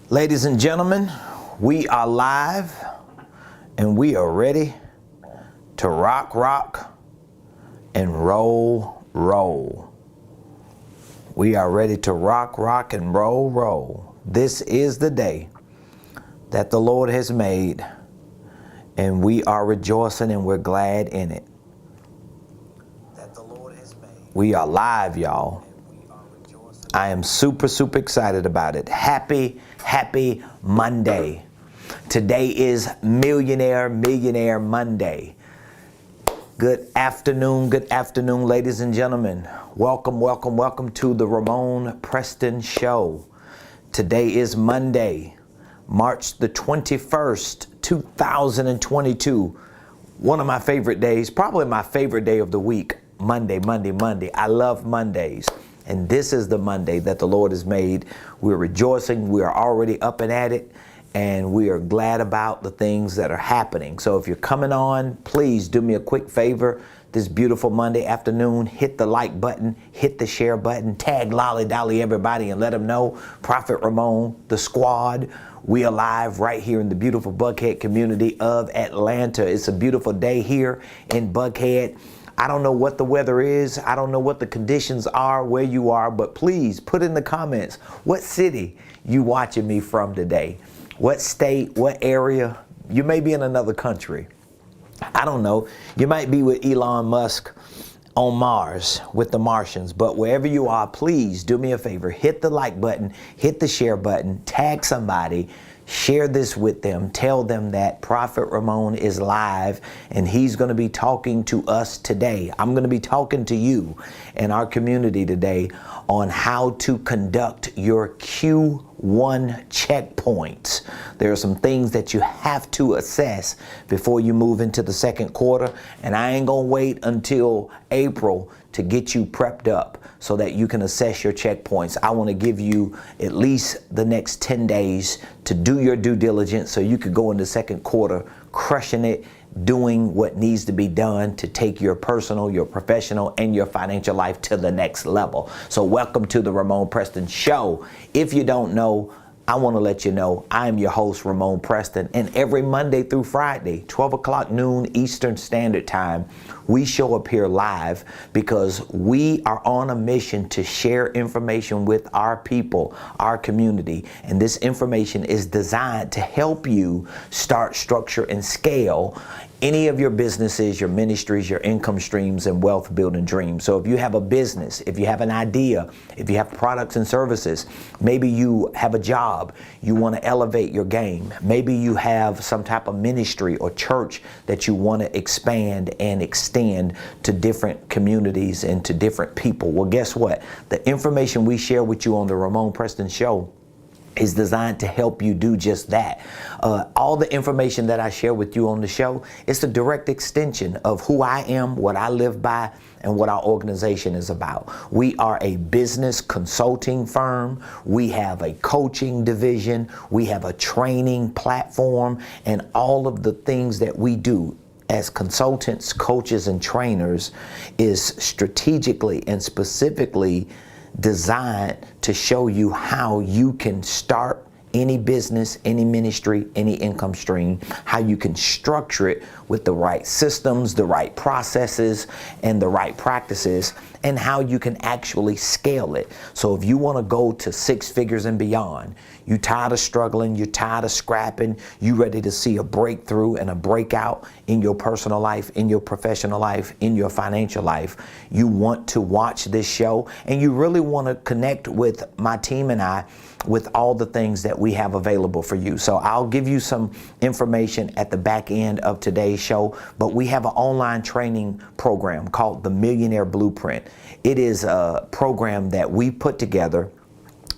Ladies and gentlemen, we are live and we are ready to rock, and roll. We are ready to rock, and roll. This is the day that the Lord has made, and we are rejoicing and we're glad in it. We are live, y'all. I am super excited about it. Happy Monday. Today is Millionaire Monday. Good afternoon, ladies and gentlemen. Welcome to the Ramon Preston Show. Today is Monday, March the 21st, 2022. One of my favorite days, probably my favorite day of the week, Monday. I love Mondays. And this is the Monday that the Lord has made. We're rejoicing. We are already up and at it. And we are glad about the things that are happening. So if you're coming on, please do me a quick favor. This beautiful Monday afternoon, hit the like button, hit the share button, tag Lolly Dolly everybody and let them know Prophet Ramon, the squad, we are live right here in the beautiful Buckhead community of Atlanta. It's a beautiful day here in Buckhead. I don't know what the weather is. I don't know what the conditions are where you are, but please put in the comments what city you watching me from today. What state, what area. You may be in another country. I don't know. You might be with Elon Musk on Mars with the Martians, but wherever you are, please do me a favor. Hit the like button, hit the share button, tag somebody. Share this with them. Tell them that Prophet Ramon is live and he's going to be talking to us today. I'm going to be talking to you and our community today on how to conduct your Q1 checkpoints. There are some things that you have to assess before you move into the second quarter, and I ain't going to wait until April to get you prepped up so that you can assess your checkpoints. I want to give you at least the next 10 days to do your due diligence so you could go into second quarter crushing it, doing what needs to be done to take your personal, your professional, and your financial life to the next level. So welcome to the Ramon Preston Show. If you don't know, I want to let you know I'm your host, Ramon Preston, and every Monday through Friday, 12 o'clock noon Eastern Standard Time, we show up here live because we are on a mission to share information with our people, our community, and this information is designed to help you start, structure, and scale any of your businesses, your ministries, your income streams, and wealth building dreams. So if you have a business, if you have an idea, if you have products and services, maybe you have a job, you want to elevate your game. Maybe you have some type of ministry or church that you want to expand and extend to different communities and to different people. Well, guess what? The information we share with you on the Ramon Preston Show is designed to help you do just that. All the information that I share with you on the show is a direct extension of who I am, what I live by, and what our organization is about. We are a business consulting firm. We have a coaching division. We have a training platform, and all of the things that we do as consultants, coaches, and trainers is strategically and specifically designed to show you how you can start any business, any ministry, any income stream, how you can structure it with the right systems, the right processes, and the right practices, and how you can actually scale it. So if you want to go to six figures and beyond, you tired of struggling, you're tired of scrapping, you ready to see a breakthrough and a breakout in your personal life, in your professional life, in your financial life, you want to watch this show and you really want to connect with my team and I with all the things that we have available for you. So I'll give you some information at the back end of today's show, but we have an online training program called the Millionaire Blueprint. It is a program that we put together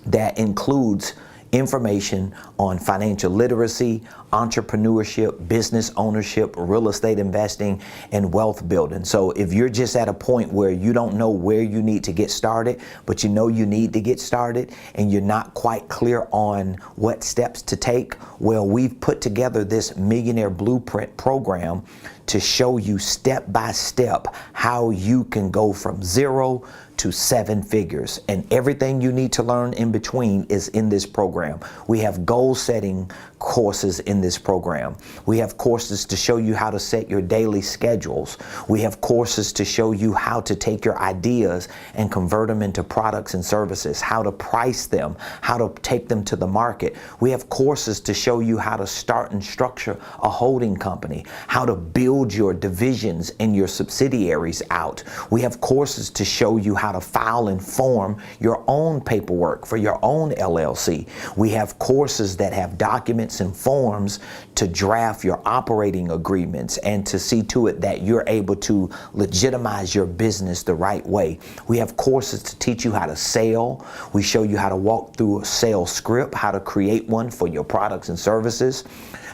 that includes information on financial literacy, entrepreneurship, business ownership, real estate investing, and wealth building. So if you're just at a point where you don't know where you need to get started, but you know you need to get started and you're not quite clear on what steps to take, well, we've put together this Millionaire Blueprint program to show you step by step how you can go from 0 to 7 figures. And everything you need to learn in between is in this program. We have goal setting courses in this program. We have courses to show you how to set your daily schedules. We have courses to show you how to take your ideas and convert them into products and services, how to price them, how to take them to the market. We have courses to show you how to start and structure a holding company, how to build your divisions and your subsidiaries out. We have courses to show you how to file and form your own paperwork for your own LLC. We have courses that have documents and forms to draft your operating agreements and to see to it that you're able to legitimize your business the right way. We have courses to teach you how to sell. We show you how to walk through a sales script, how to create one for your products and services,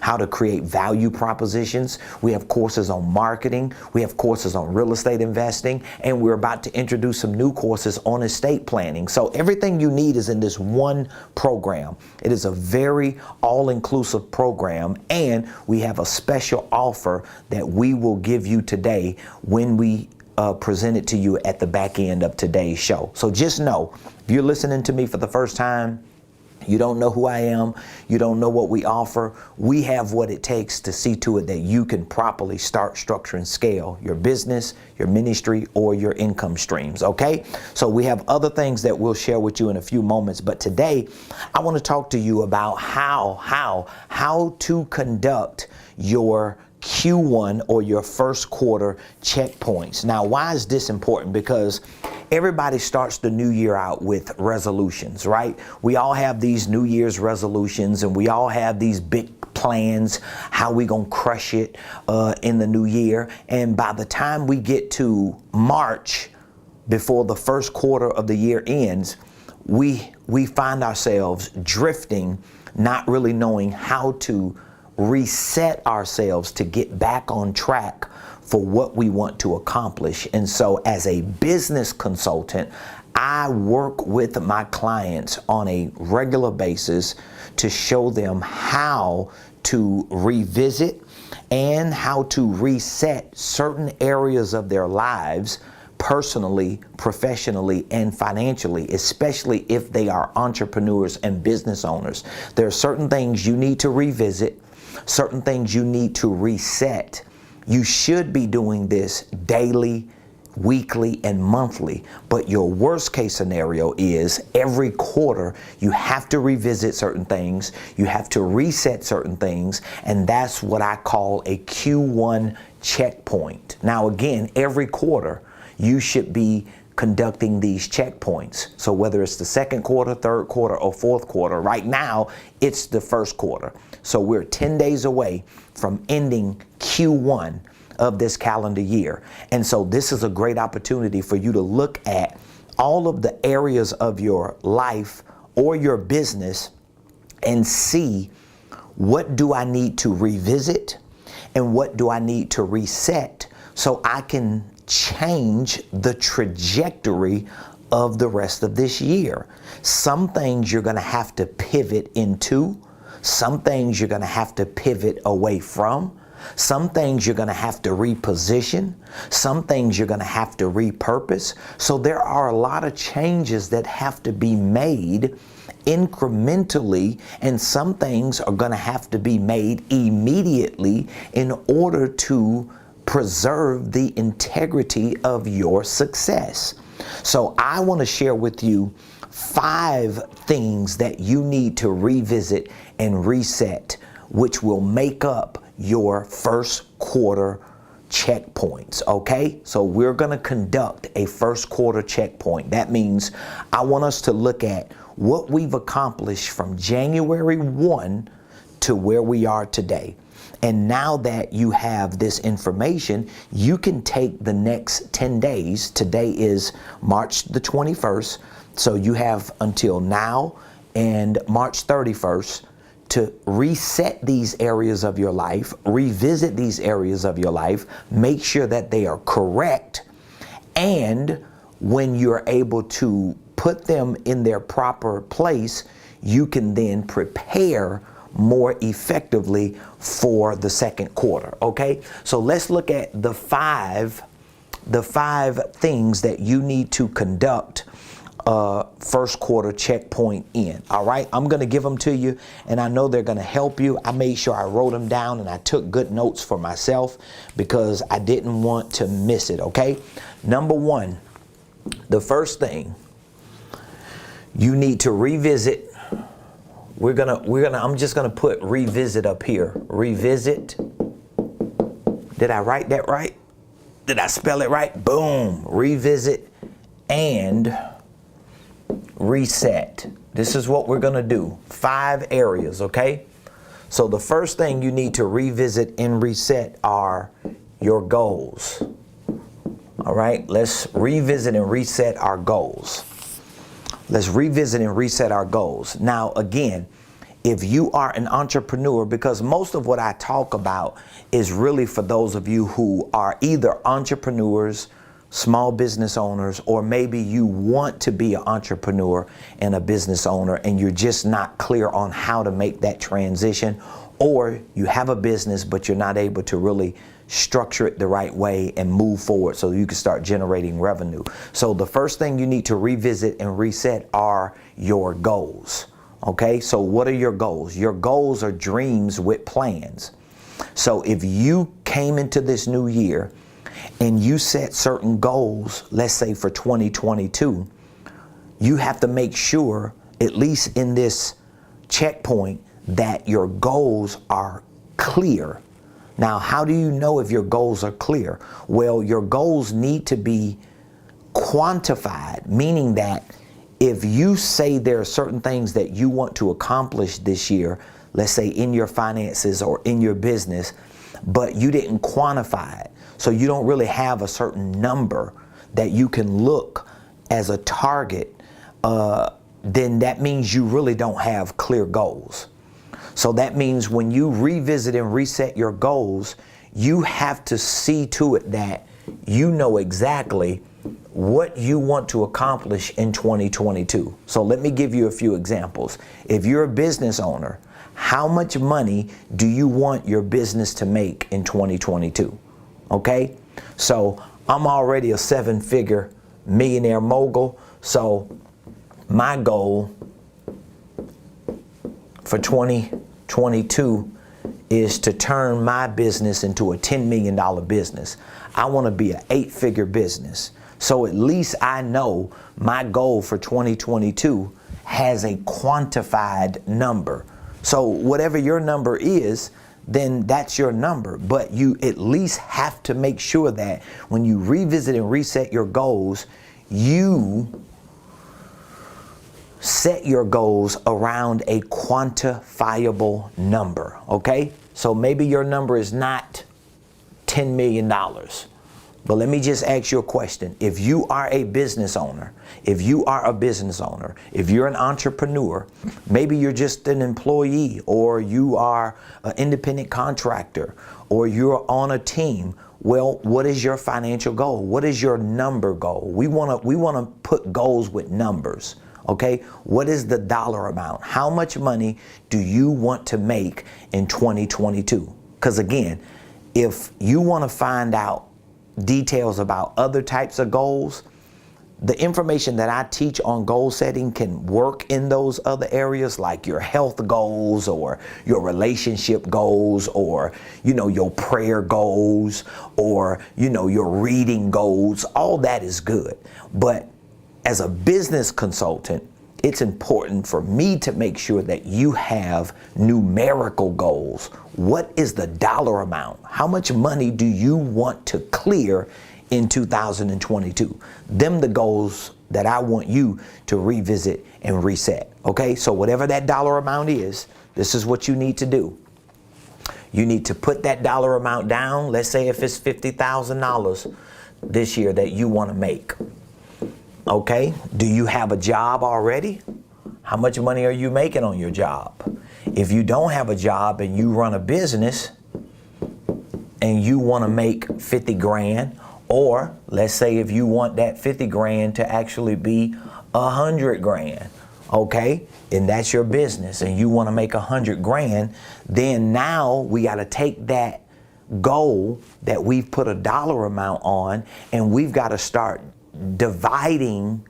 how to create value propositions. We have courses on marketing. We have courses on real estate investing, and we're about to introduce some new courses on estate planning. So everything you need is in this one program. It is a very all-inclusive program, and we have a special offer that we will give you today when we present it to you at the back end of today's show. So just know, if you're listening to me for the first time, you don't know who I am, you don't know what we offer, we have what it takes to see to it that you can properly start, structure, and scale your business, your ministry, or your income streams, okay? So we have other things that we'll share with you in a few moments, but today I want to talk to you about how to conduct your Q1 or your first quarter checkpoints. Now, why is this important? Because everybody starts the new year out with resolutions, right? We all have these New Year's resolutions, and we all have these big plans, how we gonna crush it in the new year. And by the time we get to March, before the first quarter of the year ends, we find ourselves drifting, not really knowing how to reset ourselves to get back on track for what we want to accomplish. And so as a business consultant, I work with my clients on a regular basis to show them how to revisit and how to reset certain areas of their lives, personally, professionally, and financially, especially if they are entrepreneurs and business owners. There are certain things you need to revisit, certain things you need to reset. You should be doing this daily, weekly, and monthly, but your worst case scenario is every quarter you have to revisit certain things, you have to reset certain things, and that's what I call a Q1 checkpoint. Now again, every quarter you should be conducting these checkpoints. So whether it's the second quarter, third quarter, or fourth quarter, right now it's the first quarter. So we're 10 days away from ending Q1 of this calendar year. And so this is a great opportunity for you to look at all of the areas of your life or your business and see, what do I need to revisit and what do I need to reset so I can change the trajectory of the rest of this year. Some things you're going to have to pivot into, some things you're going to have to pivot away from, some things you're going to have to reposition, some things you're going to have to repurpose. So there are a lot of changes that have to be made incrementally, and some things are going to have to be made immediately in order to preserve the integrity of your success. So I want to share with you 5 things that you need to revisit and reset, which will make up your first quarter checkpoints, okay? So we're going to conduct a first quarter checkpoint. That means I want us to look at what we've accomplished from January 1 to where we are today. And now that you have this information, you can take the next 10 days. Today is March the 21st. So you have until now and March 31st to reset these areas of your life, revisit these areas of your life, make sure that they are correct. And when you're able to put them in their proper place, you can then prepare more effectively for the second quarter. Okay, so let's look at the five things that you need to conduct first quarter checkpoint in. All right, I'm going to give them to you, and I know they're going to help you. I made sure I wrote them down, and I took good notes for myself because I didn't want to miss it. Okay, number one, the first thing you need to revisit. I'm just gonna put revisit up here. Revisit. Did I write that right? Did I spell it right? Boom. Revisit and reset. This is what we're gonna do. 5 areas, okay? So the first thing you need to revisit and reset are your goals. All right, let's revisit and reset our goals. Let's revisit and reset our goals. Now, again, if you are an entrepreneur, because most of what I talk about is really for those of you who are either entrepreneurs, small business owners, or maybe you want to be an entrepreneur and a business owner and you're just not clear on how to make that transition, or you have a business but you're not able to really structure it the right way and move forward so you can start generating revenue. So the first thing you need to revisit and reset are your goals. Okay, so what are your goals? Your goals are dreams with plans. So if you came into this new year and you set certain goals, let's say for 2022, you have to make sure, at least in this checkpoint, that your goals are clear. Now, how do you know if your goals are clear? Well, your goals need to be quantified, meaning that if you say there are certain things that you want to accomplish this year, let's say in your finances or in your business, but you didn't quantify it, so you don't really have a certain number that you can look as a target, then that means you really don't have clear goals. So that means when you revisit and reset your goals, you have to see to it that you know exactly what you want to accomplish in 2022. So let me give you a few examples. If you're a business owner, how much money do you want your business to make in 2022? Okay, so I'm already a 7-figure millionaire mogul. So my goal for 2022 is to turn my business into a $10 million business. I want to be an 8-figure business. So at least I know my goal for 2022 has a quantified number. So whatever your number is, then that's your number. But you at least have to make sure that when you revisit and reset your goals, you set your goals around a quantifiable number, okay? So maybe your number is not $10 million. But let me just ask you a question. If you are a business owner, if you're an entrepreneur, maybe you're just an employee, or you are an independent contractor, or you're on a team. Well, what is your financial goal? What is your number goal? We want to put goals with numbers. Okay, what is the dollar amount? How much money do you want to make in 2022? Because again, if you want to find out details about other types of goals, the information that I teach on goal setting can work in those other areas, like your health goals or your relationship goals, or your prayer goals, or your reading goals. All that is good. But as a business consultant, it's important for me to make sure that you have numerical goals. What is the dollar amount? How much money do you want to clear in 2022? Them the goals that I want you to revisit and reset. Okay, so whatever that dollar amount is, this is what you need to do. You need to put that dollar amount down. Let's say if it's $50,000 this year that you want to make. Okay, do you have a job already? How much money are you making on your job? If you don't have a job and you run a business and you want to make 50 grand, or let's say if you want that 50 grand to actually be 100 grand, okay, and that's your business, and you want to make 100 grand, then now we got to take that goal that we've put a dollar amount on, and we've got to start dividing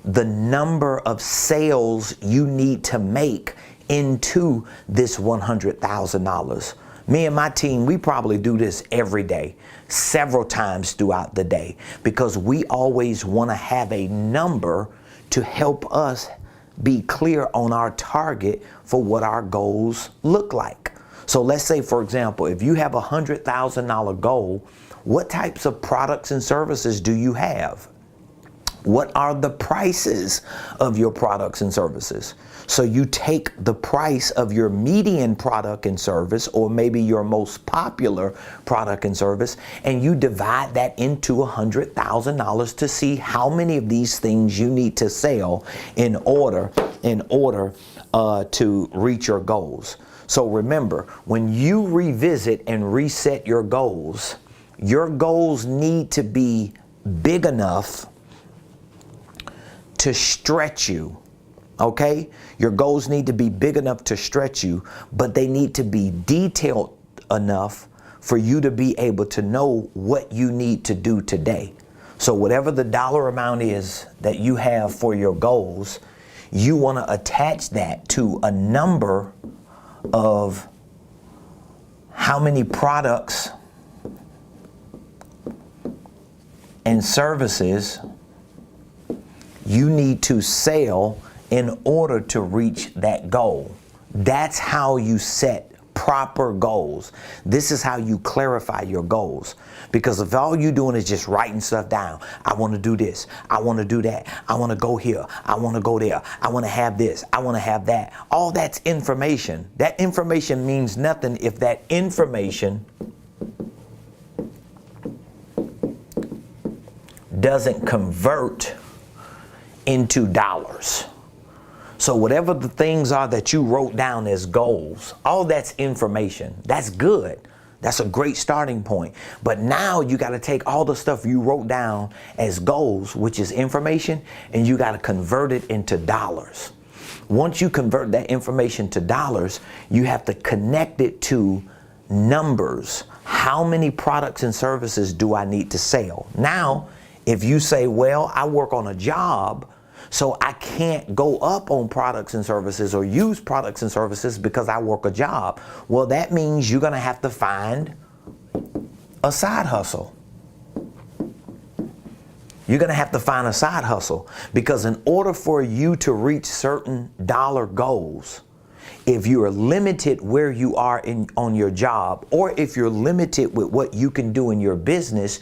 the number of sales you need to make into this $100,000. Me and my team, we probably do this every day, several times throughout the day, because we always want to have a number to help us be clear on our target for what our goals look like. So let's say, for example, if you have a $100,000 goal, what types of products and services do you have? What are the prices of your products and services? So you take the price of your median product and service, or maybe your most popular product and service, and you divide that into $100,000 to see how many of these things you need to sell in order to reach your goals. So remember, when you revisit and reset your goals need to be big enough to stretch you, okay? Your goals need to be big enough to stretch you, but they need to be detailed enough for you to be able to know what you need to do today. So whatever the dollar amount is that you have for your goals, you want to attach that to a number of how many products and services you need to sell in order to reach that goal. That's how you set proper goals. This is how you clarify your goals. Because if all you're doing is just writing stuff down, I want to do this, I want to do that, I want to go here, I want to go there, I want to have this, I want to have that. All that's information. That information means nothing if that information doesn't convert into dollars. So whatever the things are that you wrote down as goals, all that's information. That's good. That's a great starting point. But now you got to take all the stuff you wrote down as goals, which is information, and you got to convert it into dollars. Once you convert that information to dollars, you have to connect it to numbers. How many products and services do I need to sell? Now, if you say, well, I work on a job, so I can't go up on products and services or use products and services because I work a job. Well, that means you're going to have to find a side hustle. You're going to have to find a side hustle, because in order for you to reach certain dollar goals, if you are limited where you are on your job, or if you're limited with what you can do in your business,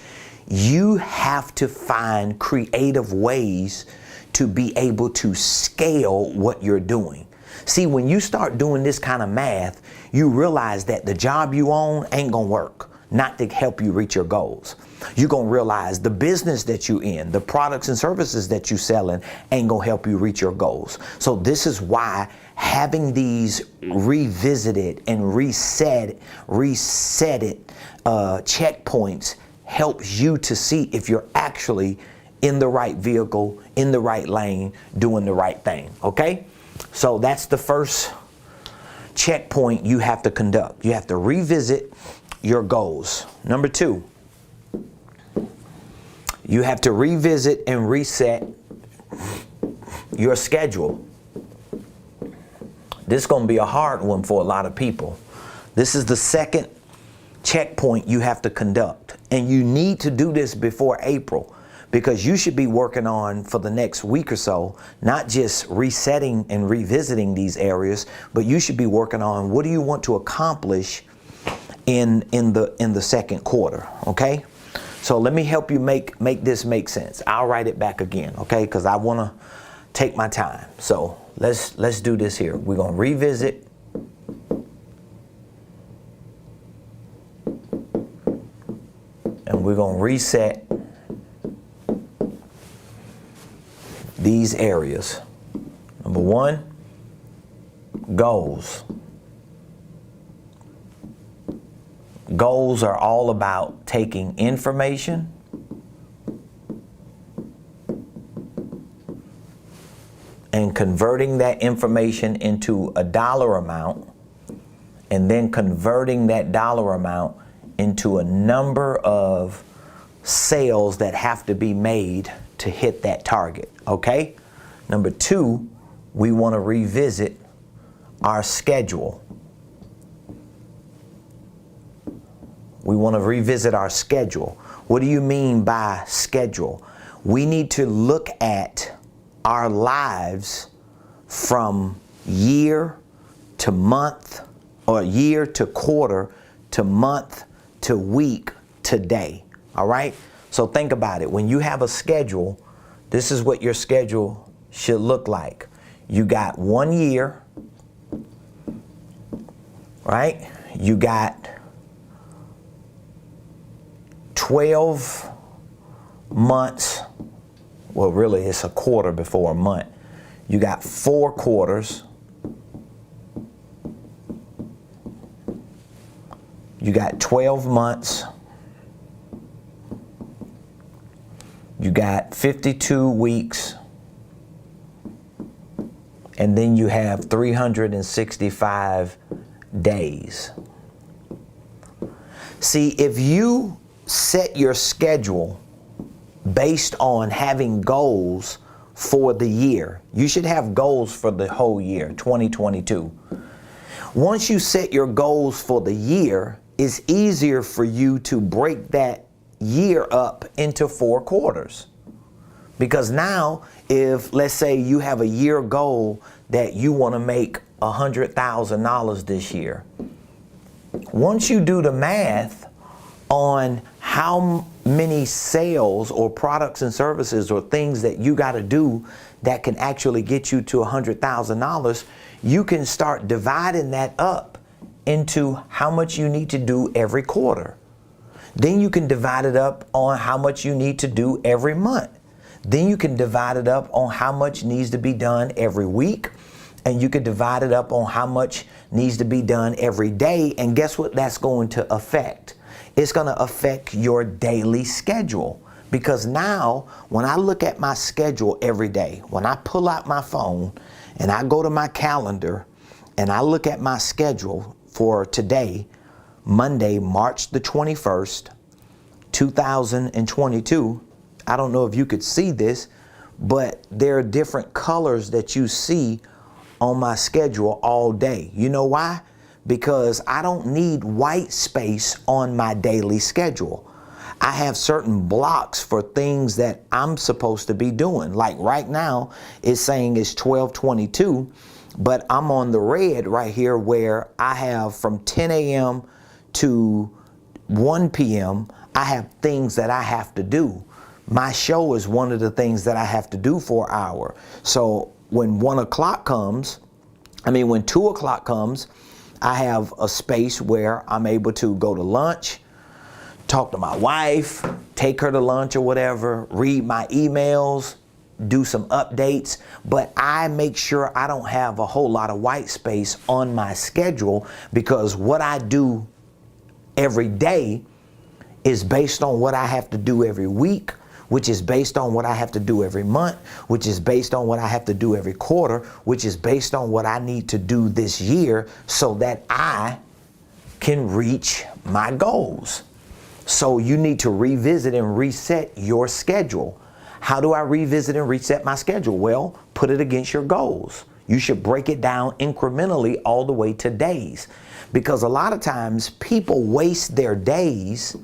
you have to find creative ways to be able to scale what you're doing. See, when you start doing this kind of math, you realize that the job you own ain't gonna work, not to help you reach your goals. You're gonna realize the business that you're in, the products and services that you're selling ain't gonna help you reach your goals. So this is why having these revisited and reset checkpoints helps you to see if you're actually in the right vehicle, in the right lane, doing the right thing, okay? So that's the first checkpoint you have to conduct. You have to revisit your goals. Number two, you have to revisit and reset your schedule. This is going to be a hard one for a lot of people. This is the second checkpoint you have to conduct, and you need to do this before April, because you should be working on, for the next week or so, not just resetting and revisiting these areas, but you should be working on what do you want to accomplish in the second quarter, okay? So let me help you make this make sense. I'll write it back again, okay? Because I want to take my time. So let's do this here. We're going to revisit. And we're going to reset these areas. Number one, goals. Goals are all about taking information and converting that information into a dollar amount, and then converting that dollar amount into a number of sales that have to be made to hit that target, okay? Number two, we want to revisit our schedule. We want to revisit our schedule. What do you mean by schedule? We need to look at our lives from year to month, or year to quarter to month to week to day. All right? So think about it. When you have a schedule, this is what your schedule should look like. You got 1 year, right? You got 12 months. Well, really, it's a quarter before a month. You got 4 quarters. You got 12 months. You got 52 weeks. And then you have 365 days. See, if you set your schedule based on having goals for the year, you should have goals for the whole year, 2022. Once you set your goals for the year, it's easier for you to break that year up into 4 quarters. Because now, if let's say you have a year goal that you want to make $100,000 this year, once you do the math on how many sales or products and services or things that you got to do that can actually get you to $100,000, you can start dividing that up into how much you need to do every quarter. Then you can divide it up on how much you need to do every month. Then you can divide it up on how much needs to be done every week. And you can divide it up on how much needs to be done every day. And guess what that's going to affect? It's going to affect your daily schedule. Because now, when I look at my schedule every day, when I pull out my phone and I go to my calendar and I look at my schedule for today, Monday, March the 21st, 2022, I don't know if you could see this, but there are different colors that you see on my schedule all day. You know why? Because I don't need white space on my daily schedule. I have certain blocks for things that I'm supposed to be doing. Like right now, it's saying it's 12:22, but I'm on the red right here where I have from 10 a.m. to 1 p.m., I have things that I have to do. My show is one of the things that I have to do for an hour. So when 2 o'clock comes, I have a space where I'm able to go to lunch, talk to my wife, take her to lunch or whatever, read my emails, do some updates, but I make sure I don't have a whole lot of white space on my schedule, because what I do every day is based on what I have to do every week, which is based on what I have to do every month, which is based on what I have to do every quarter, which is based on what I need to do this year so that I can reach my goals. So you need to revisit and reset your schedule. How do I revisit and reset my schedule? Well, put it against your goals. You should break it down incrementally all the way to days. Because a lot of times people waste their days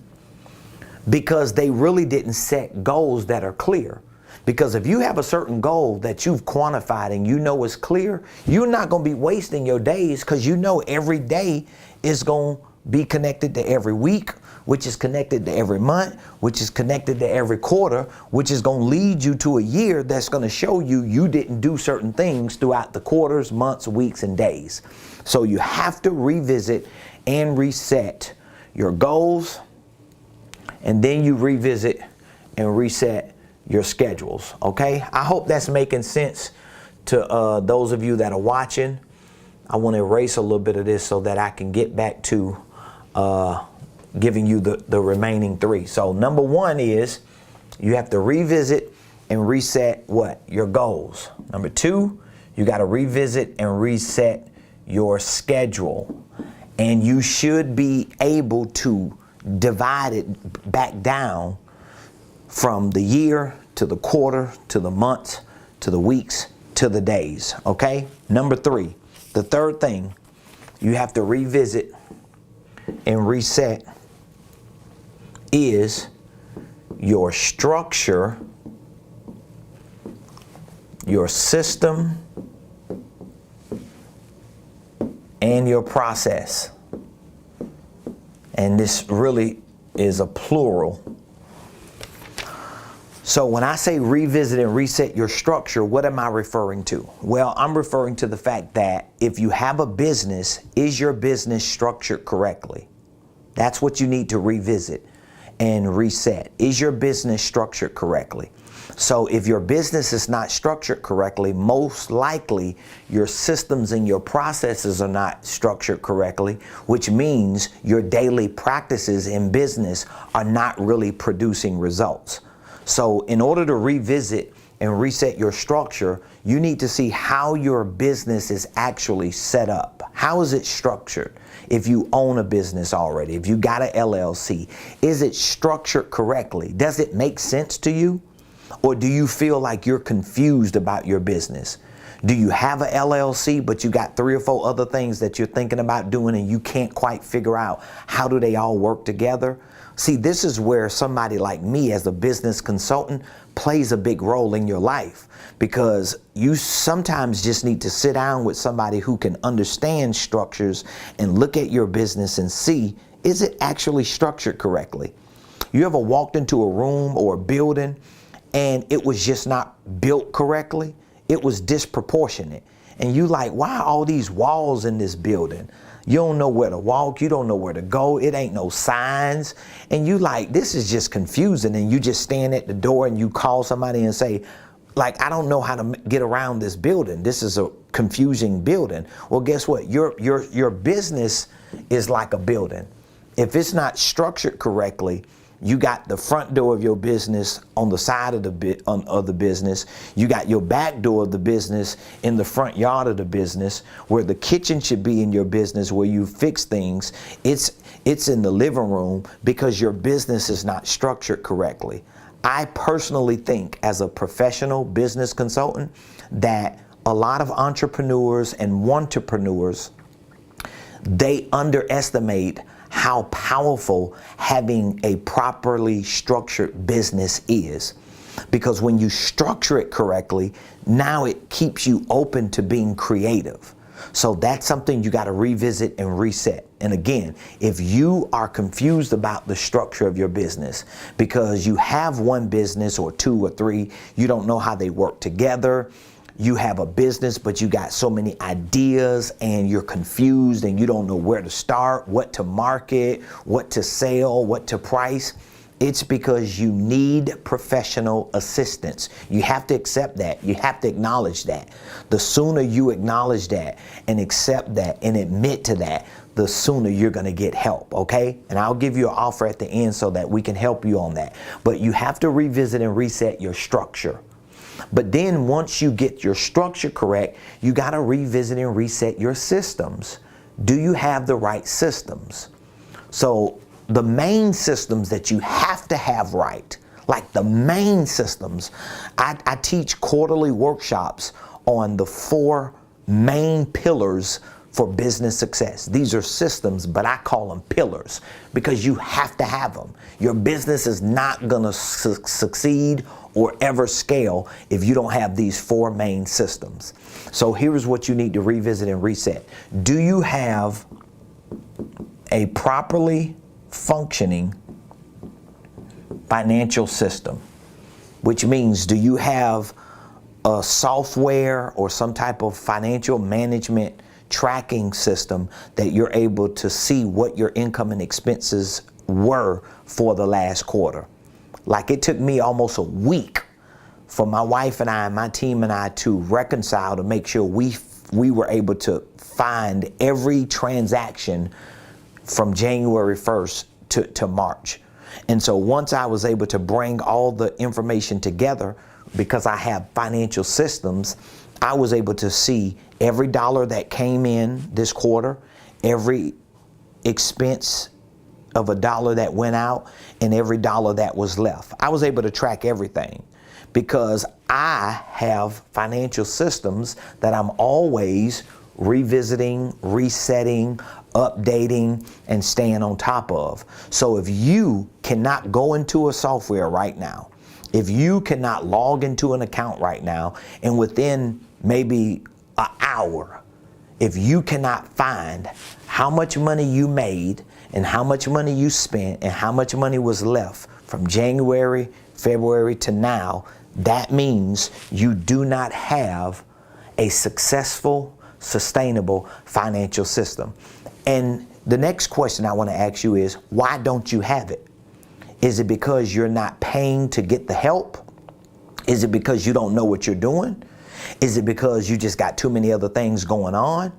because they really didn't set goals that are clear. Because if you have a certain goal that you've quantified and you know is clear, you're not going to be wasting your days, because you know every day is going to be connected to every week, which is connected to every month, which is connected to every quarter, which is going to lead you to a year that's going to show you didn't do certain things throughout the quarters, months, weeks, and days. So you have to revisit and reset your goals, and then you revisit and reset your schedules, okay? I hope that's making sense to those of you that are watching. I want to erase a little bit of this so that I can get back to giving you the remaining 3. So number 1 is you have to revisit and reset what? Your goals. Number 2, You got to revisit and reset your schedule. And you should be able to divide it back down from the year to the quarter to the months to the weeks to the days. Okay? Number 3, the third thing you have to revisit and reset is your structure, your system, and your process. And this really is a plural. So when I say revisit and reset your structure, what am I referring to? Well, I'm referring to the fact that if you have a business, is your business structured correctly? That's what you need to revisit and reset. Is your business structured correctly? So if your business is not structured correctly, most likely your systems and your processes are not structured correctly, which means your daily practices in business are not really producing results. So in order to revisit and reset your structure, you need to see how your business is actually set up. How is it structured? If you own a business already, if you got an LLC, is it structured correctly? Does it make sense to you? Or do you feel like you're confused about your business? Do you have a LLC, but you got 3 or 4 other things that you're thinking about doing and you can't quite figure out how do they all work together? See, this is where somebody like me as a business consultant plays a big role in your life, because you sometimes just need to sit down with somebody who can understand structures and look at your business and see, is it actually structured correctly? You ever walked into a room or a building and it was just not built correctly? It was disproportionate. And you like, why are all these walls in this building? You don't know where to walk. You don't know where to go. It ain't no signs. And you like, this is just confusing. And you just stand at the door and you call somebody and say, like, I don't know how to get around this building. This is a confusing building. Well, guess what? Your business is like a building. If it's not structured correctly, you got the front door of your business on the side of the business. You got your back door of the business in the front yard of the business, where the kitchen should be in your business, where you fix things. It's in the living room because your business is not structured correctly. I personally think, as a professional business consultant, that a lot of entrepreneurs and wantrepreneurs, they underestimate how powerful having a properly structured business is. Because when you structure it correctly, now it keeps you open to being creative. So that's something you got to revisit and reset. And again, if you are confused about the structure of your business because you have one business or 2 or 3, you don't know how they work together. You have a business, but you got so many ideas and you're confused and you don't know where to start, what to market, what to sell, what to price. It's because you need professional assistance. You have to accept that. You have to acknowledge that. The sooner you acknowledge that and accept that and admit to that, the sooner you're going to get help, okay? And I'll give you an offer at the end so that we can help you on that. But you have to revisit and reset your structure. But then once you get your structure correct, you got to revisit and reset your systems. Do you have the right systems? So the main systems that you have to have right, like the main systems, I teach quarterly workshops on the 4 main pillars for business success. These are systems, but I call them pillars because you have to have them. Your business is not going to succeed or ever scale if you don't have these 4 main systems. So here's what you need to revisit and reset. Do you have a properly functioning financial system? Which means, do you have a software or some type of financial management tracking system that you're able to see what your income and expenses were for the last quarter? Like, it took me almost a week for my wife and I, my team and I, to reconcile, to make sure we were able to find every transaction from January 1st to March. And so once I was able to bring all the information together, because I have financial systems, I was able to see every dollar that came in this quarter, every expense of a dollar that went out, and every dollar that was left. I was able to track everything because I have financial systems that I'm always revisiting, resetting, updating, and staying on top of. So if you cannot go into a software right now, if you cannot log into an account right now, and within maybe an hour, if you cannot find how much money you made and how much money you spent and how much money was left from January, February to now, that means you do not have a successful, sustainable financial system. And the next question I want to ask you is, why don't you have it? Is it because you're not paying to get the help? Is it because you don't know what you're doing? Is it because you just got too many other things going on?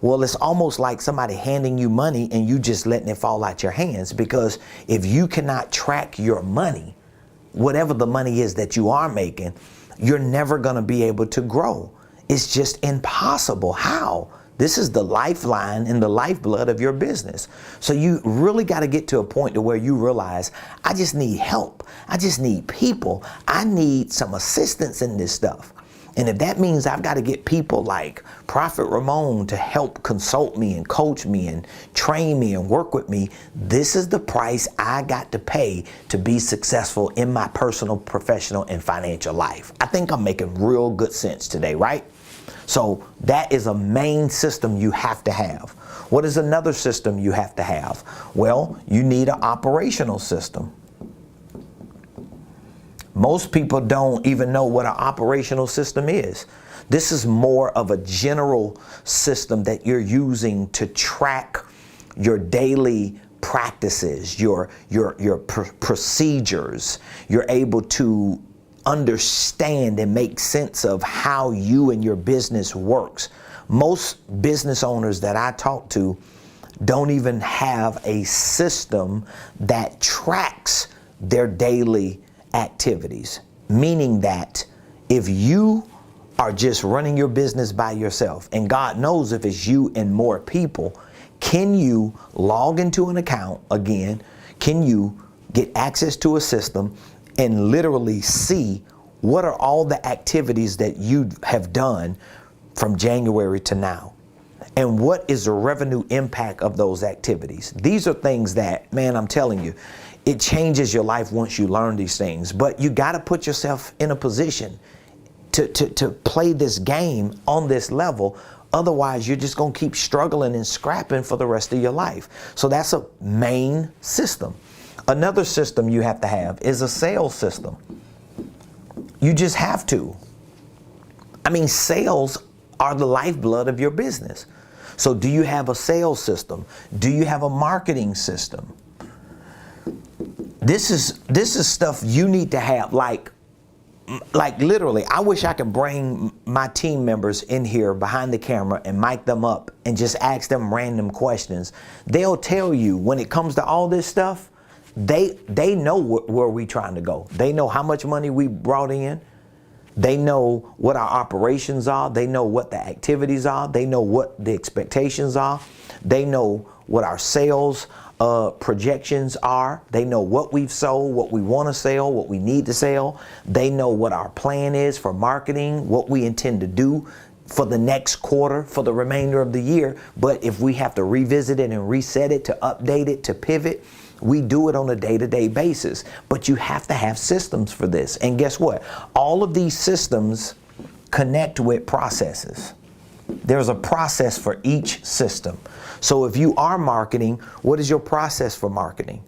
Well, it's almost like somebody handing you money and you just letting it fall out your hands, because if you cannot track your money, whatever the money is that you are making, you're never going to be able to grow. It's just impossible. How? This is the lifeline and the lifeblood of your business. So you really got to get to a point to where you realize, I just need help. I just need people. I need some assistance in this stuff. And if that means I've got to get people like Prophet Ramon to help consult me and coach me and train me and work with me, this is the price I got to pay to be successful in my personal, professional, and financial life. I think I'm making real good sense today, right? So that is a main system you have to have. What is another system you have to have? Well, you need an operational system. Most people don't even know what an operational system is. This is more of a general system that you're using to track your daily practices, your procedures. You're able to understand and make sense of how you and your business works. Most business owners that I talk to don't even have a system that tracks their daily activities, meaning that if you are just running your business by yourself, and God knows if it's you and more people, can you log into an account again? Can you get access to a system and literally see what are all the activities that you have done from January to now? And what is the revenue impact of those activities? These are things that, man, I'm telling you, it changes your life once you learn these things. But you got to put yourself in a position to play this game on this level. Otherwise, you're just going to keep struggling and scrapping for the rest of your life. So that's a main system. Another system you have to have is a sales system. You just have to. I mean, sales are the lifeblood of your business. So do you have a sales system? Do you have a marketing system? This is stuff you need to have. Like literally, I wish I could bring my team members in here behind the camera and mic them up and just ask them random questions. They'll tell you when it comes to all this stuff, they know where we're trying to go. They know how much money we brought in. They know what our operations are. They know what the activities are. They know what the expectations are. They know what our sales projections are. They know what we've sold, what we want to sell, what we need to sell. They know what our plan is for marketing, what we intend to do for the next quarter, for the remainder of the year. But if we have to revisit it and reset it, to update it, to pivot, we do it on a day-to-day basis. But you have to have systems for this. And guess what? All of these systems connect with processes. There's a process for each system. So if you are marketing, what is your process for marketing?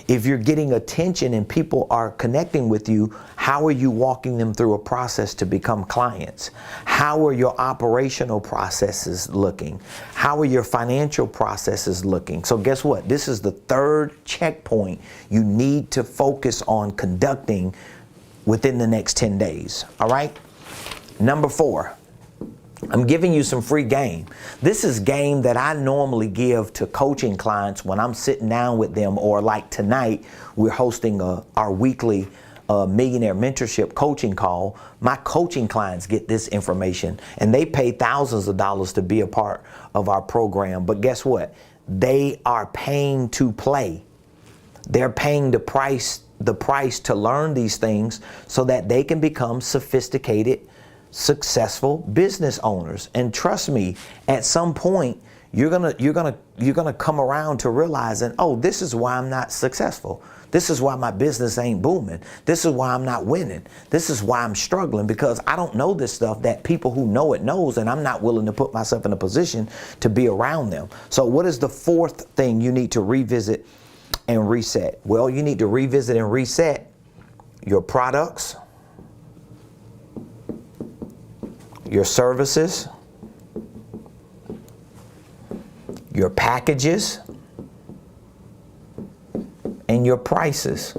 If you're getting attention and people are connecting with you, how are you walking them through a process to become clients? How are your operational processes looking? How are your financial processes looking? So guess what? This is the third checkpoint you need to focus on conducting within the next 10 days. All right? Number 4. I'm giving you some free game. This is game that I normally give to coaching clients when I'm sitting down with them, or like tonight, we're hosting our weekly a millionaire mentorship coaching call, my coaching clients get this information, and they pay thousands of dollars to be a part of our program. But guess what? They are paying to play. They're paying the price to learn these things so that they can become sophisticated, successful business owners. And trust me, at some point, you're gonna come around to realizing, oh, this is why I'm not successful. This is why my business ain't booming. This is why I'm not winning. This is why I'm struggling, because I don't know this stuff that people who know it knows, and I'm not willing to put myself in a position to be around them. So what is the fourth thing you need to revisit and reset? Well, you need to revisit and reset your products, your services, your packages, and your prices.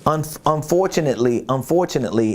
Unfortunately,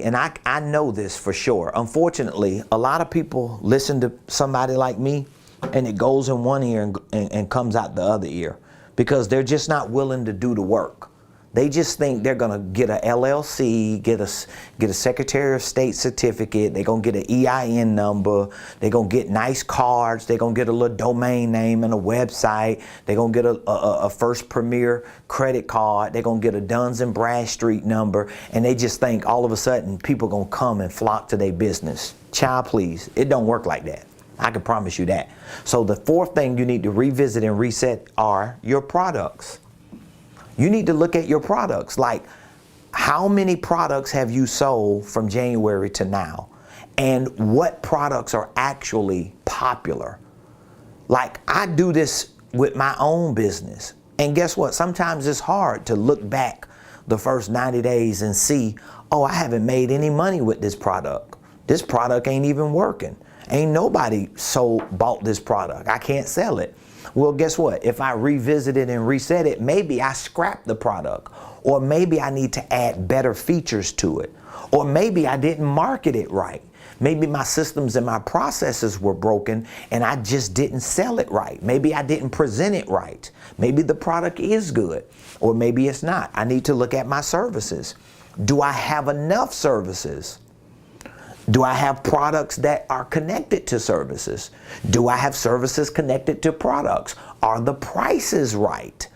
and I know this for sure, unfortunately, a lot of people listen to somebody like me and it goes in one ear and comes out the other ear, because they're just not willing to do the work. They just think they're gonna get a LLC, get a Secretary of State certificate, they're gonna get an EIN number, they're gonna get nice cards, they're gonna get a little domain name and a website, they're gonna get a First Premier credit card, they're gonna get a Duns and Bradstreet number, and they just think all of a sudden people gonna come and flock to their business. Child, please, it don't work like that. I can promise you that. So the fourth thing you need to revisit and reset are your products. You need to look at your products. Like, how many products have you sold from January to now? And what products are actually popular? Like, I do this with my own business. And guess what? Sometimes it's hard to look back the first 90 days and see, oh, I haven't made any money with this product. This product ain't even working. Ain't nobody bought this product. I can't sell it. Well, guess what? If I revisit it and reset it, maybe I scrap the product, or maybe I need to add better features to it, or maybe I didn't market it right. Maybe my systems and my processes were broken and I just didn't sell it right. Maybe I didn't present it right. Maybe the product is good, or maybe it's not. I need to look at my services. Do I have enough services? Do I have products that are connected to services? Do I have services connected to products? Are the prices right?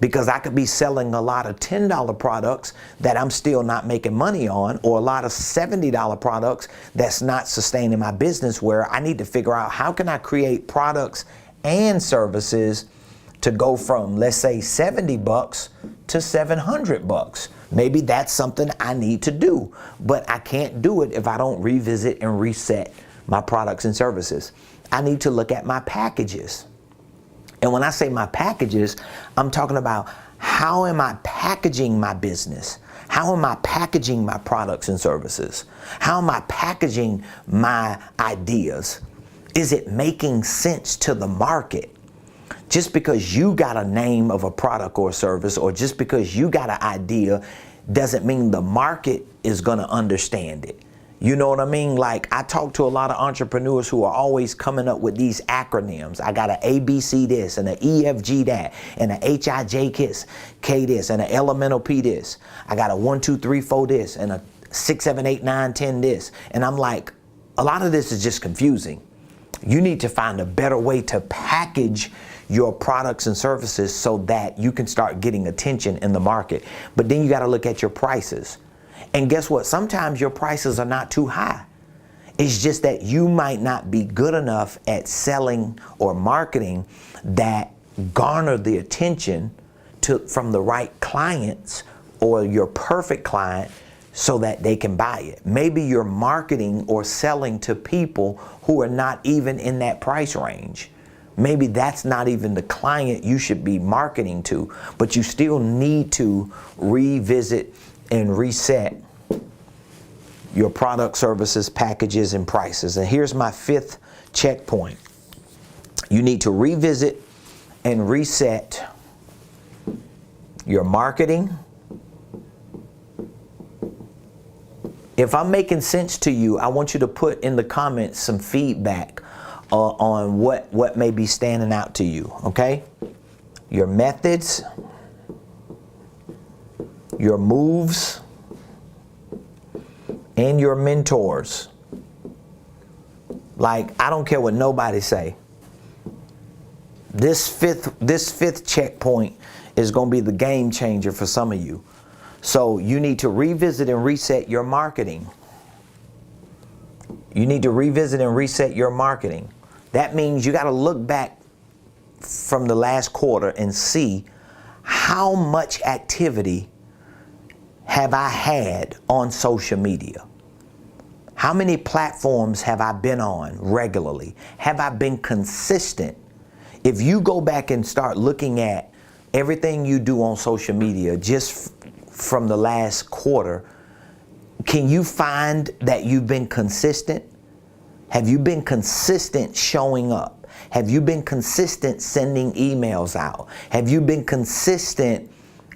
Because I could be selling a lot of $10 products that I'm still not making money on, or a lot of $70 products that's not sustaining my business, where I need to figure out how can I create products and services to go from, let's say, $70 to $700. Maybe that's something I need to do, but I can't do it if I don't revisit and reset my products and services. I need to look at my packages. And when I say my packages, I'm talking about, how am I packaging my business? How am I packaging my products and services? How am I packaging my ideas? Is it making sense to the market? Just because you got a name of a product or service, or just because you got an idea, doesn't mean the market is going to understand it. You know what I mean? Like, I talk to a lot of entrepreneurs who are always coming up with these acronyms. I got an ABC this, and an EFG that, and an HIJK this, and an elemental P this. I got a 1, 2, 3, 4 this, and a 6, 7, 8, 9, 10 this. And I'm like, a lot of this is just confusing. You need to find a better way to package your products and services so that you can start getting attention in the market. But then you got to look at your prices. And guess what? Sometimes your prices are not too high. It's just that you might not be good enough at selling or marketing that garner the attention from the right clients, or your perfect client, so that they can buy it. Maybe you're marketing or selling to people who are not even in that price range. Maybe that's not even the client you should be marketing to, but you still need to revisit and reset your product, services, packages, and prices. And here's my fifth checkpoint. You need to revisit and reset your marketing. If I'm making sense to you, I want you to put in the comments some feedback on what may be standing out to you, okay? Your methods, your moves, and your mentors. Like, I don't care what nobody say. This fifth checkpoint is going to be the game changer for some of you. So you need to revisit and reset your marketing. You need to revisit and reset your marketing. That means you got to look back from the last quarter and see how much activity have I had on social media. How many platforms have I been on regularly? Have I been consistent? If you go back and start looking at everything you do on social media just from the last quarter, can you find that you've been consistent? Have you been consistent showing up? Have you been consistent sending emails out? Have you been consistent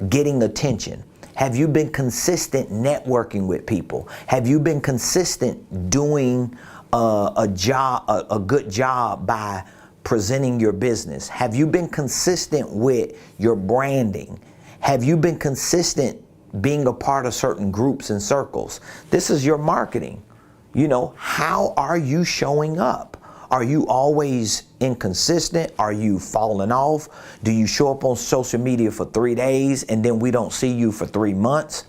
getting attention? Have you been consistent networking with people? Have you been consistent doing a good job by presenting your business? Have you been consistent with your branding? Have you been consistent being a part of certain groups and circles? This is your marketing. You know, how are you showing up? Are you always inconsistent? Are you falling off? Do you show up on social media for 3 days and then we don't see you for 3 months?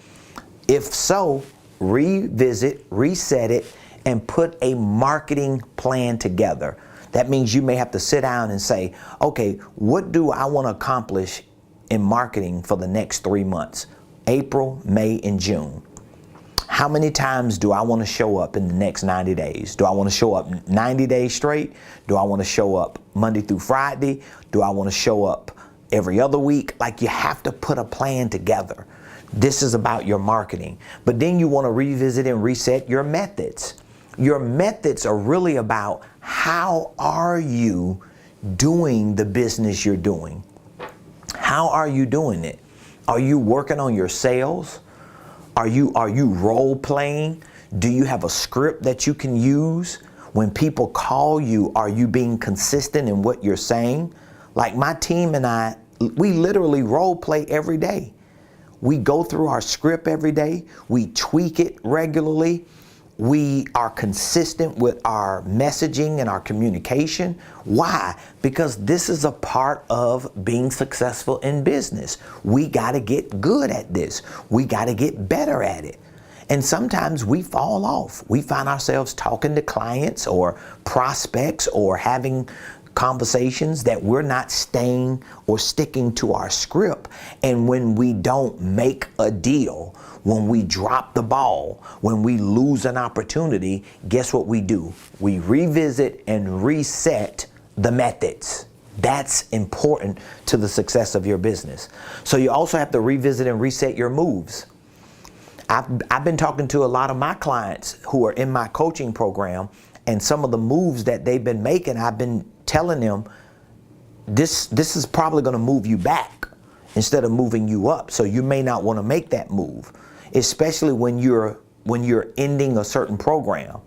If so, revisit, reset it, and put a marketing plan together. That means you may have to sit down and say, okay, what do I want to accomplish in marketing for the next 3 months? April, May, and June. How many times do I want to show up in the next 90 days? Do I want to show up 90 days straight? Do I want to show up Monday through Friday? Do I want to show up every other week? Like, you have to put a plan together. This is about your marketing. But then you want to revisit and reset your methods. Your methods are really about how are you doing the business you're doing? How are you doing it? Are you working on your sales? Are you role playing? Do you have a script that you can use? When people call you, are you being consistent in what you're saying? Like, my team and I, we literally role play every day. We go through our script every day. We tweak it regularly. We are consistent with our messaging and our communication. Why? Because this is a part of being successful in business. We got to get good at this. We got to get better at it. And sometimes we fall off. We find ourselves talking to clients or prospects or having conversations that we're not staying or sticking to our script. And when we don't make a deal, when we drop the ball, when we lose an opportunity, guess what we do? We revisit and reset the methods. That's important to the success of your business. So you also have to revisit and reset your moves. I've been talking to a lot of my clients who are in my coaching program, and some of the moves that they've been making, I've been telling them, this is probably going to move you back instead of moving you up. So you may not want to make that move, especially when you're ending a certain program.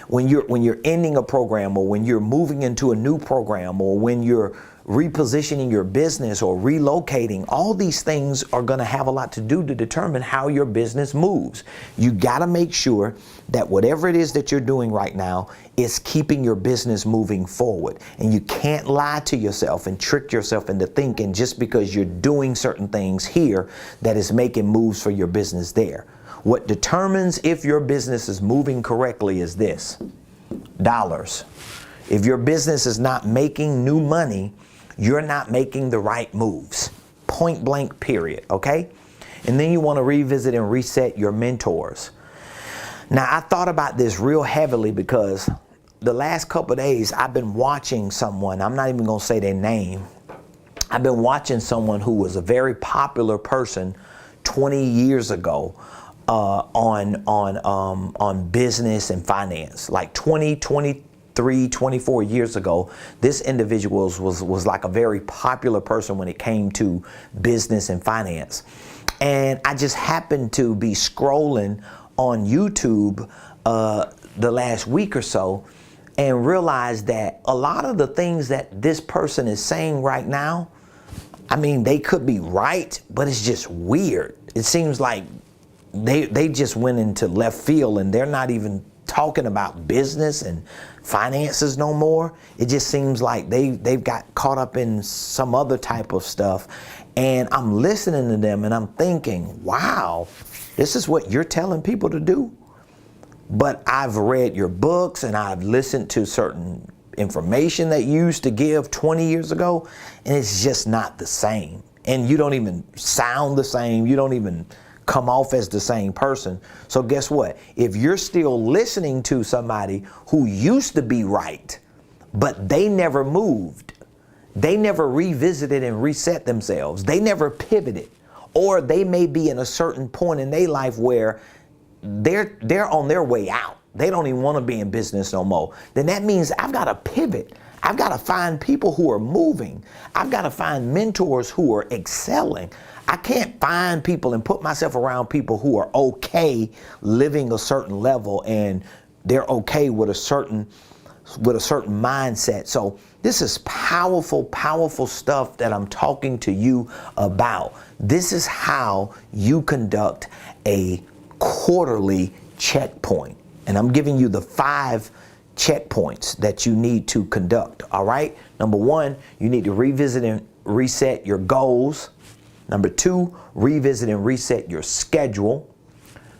When you're ending a program, or when you're moving into a new program, or when you're repositioning your business or relocating, all these things are going to have a lot to do to determine how your business moves. You got to make sure that whatever it is that you're doing right now is keeping your business moving forward. And you can't lie to yourself and trick yourself into thinking just because you're doing certain things here that is making moves for your business there. What determines if your business is moving correctly is this: dollars. If your business is not making new money, you're not making the right moves. Point blank, period, okay? And then you want to revisit and reset your mentors. Now, I thought about this real heavily because the last couple of days I've been watching someone, I'm not even going to say their name. I've been watching someone who was a very popular person 20 years ago on business and finance. Like 23, 24 years ago, this individual was like a very popular person when it came to business and finance. And I just happened to be scrolling on YouTube the last week or so and realized that a lot of the things that this person is saying right now, I mean, they could be right, but it's just weird. It seems like they just went into left field and they're not even talking about business and finances no more. It just seems like they've got caught up in some other type of stuff. And I'm listening to them and I'm thinking, wow, this is what you're telling people to do? But I've read your books and I've listened to certain information that you used to give 20 years ago, and it's just not the same. And you don't even sound the same. You don't even come off as the same person. So guess what? If you're still listening to somebody who used to be right, but they never moved, they never revisited and reset themselves, they never pivoted, or they may be in a certain point in their life where they're on their way out. They don't even want to be in business no more. Then that means I've got to pivot. I've got to find people who are moving. I've got to find mentors who are excelling. I can't find people and put myself around people who are okay living a certain level and they're okay with a certain mindset. So this is powerful, powerful stuff that I'm talking to you about. This is how you conduct a quarterly checkpoint. And I'm giving you the 5 checkpoints that you need to conduct. All right. Number 1, you need to revisit and reset your goals. Number 2, revisit and reset your schedule.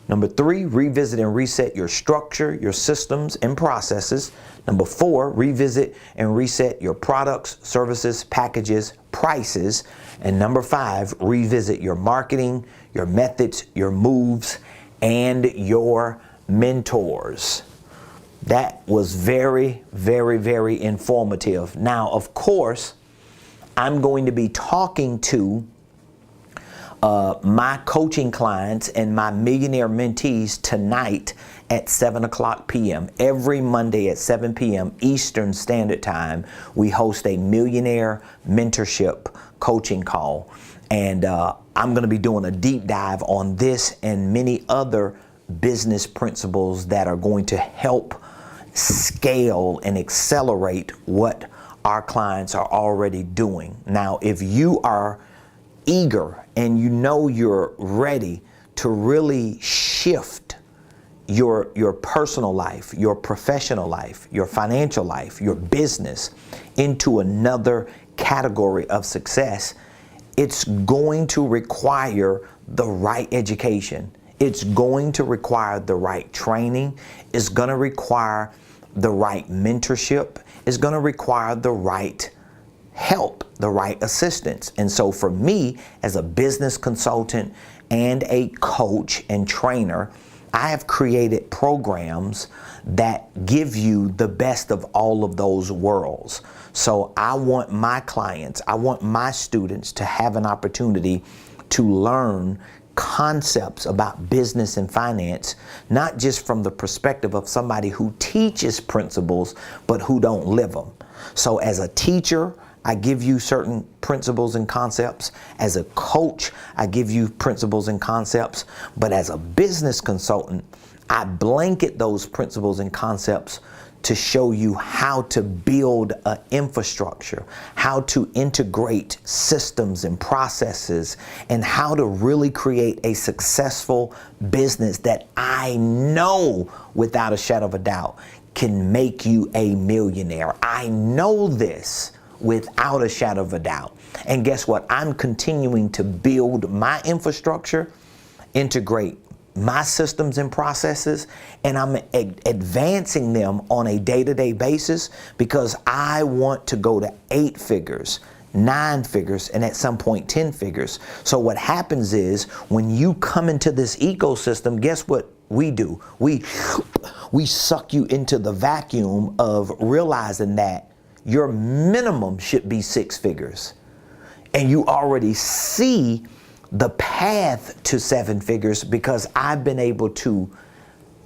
Number 3, revisit and reset your structure, your systems and processes. Number 4, revisit and reset your products, services, packages, prices. And number 5, revisit your marketing, your methods, your moves, and your mentors. That was very, very, very informative. Now, of course, I'm going to be talking to my coaching clients and my millionaire mentees tonight at 7 o'clock p.m. Every Monday at 7 p.m. Eastern Standard Time, we host a millionaire mentorship coaching call. And I'm going to be doing a deep dive on this and many other business principles that are going to help scale and accelerate what our clients are already doing. Now, if you are eager and you know you're ready to really shift your personal life, your professional life, your financial life, your business into another category of success, it's going to require the right education. It's going to require the right training. It's going to require the right mentorship. It's going to require the right help, the right assistance. And so for me, as a business consultant and a coach and trainer, I have created programs that give you the best of all of those worlds. So I want my clients, I want my students to have an opportunity to learn concepts about business and finance, not just from the perspective of somebody who teaches principles, but who don't live them. So as a teacher, I give you certain principles and concepts. As a coach, I give you principles and concepts. But as a business consultant, I blanket those principles and concepts to show you how to build an infrastructure, how to integrate systems and processes, and how to really create a successful business that I know without a shadow of a doubt can make you a millionaire. I know this without a shadow of a doubt. And guess what? I'm continuing to build my infrastructure, integrate my systems and processes, and I'm advancing them on a day-to-day basis because I want to go to 8 figures, 9 figures, and at some point 10 figures. So what happens is when you come into this ecosystem, guess what we do? We suck you into the vacuum of realizing that your minimum should be 6 figures. And you already see the path to 7 figures because I've been able to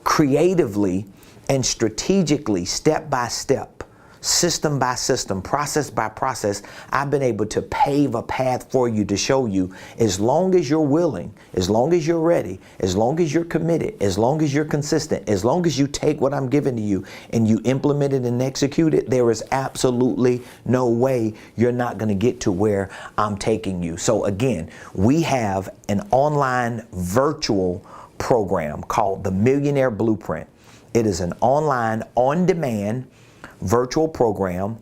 creatively and strategically, step by step, system by system, process by process, I've been able to pave a path for you to show you, as long as you're willing, as long as you're ready, as long as you're committed, as long as you're consistent, as long as you take what I'm giving to you and you implement it and execute it, there is absolutely no way you're not going to get to where I'm taking you. So again, we have an online virtual program called the Millionaire Blueprint. It is an online, on-demand virtual program.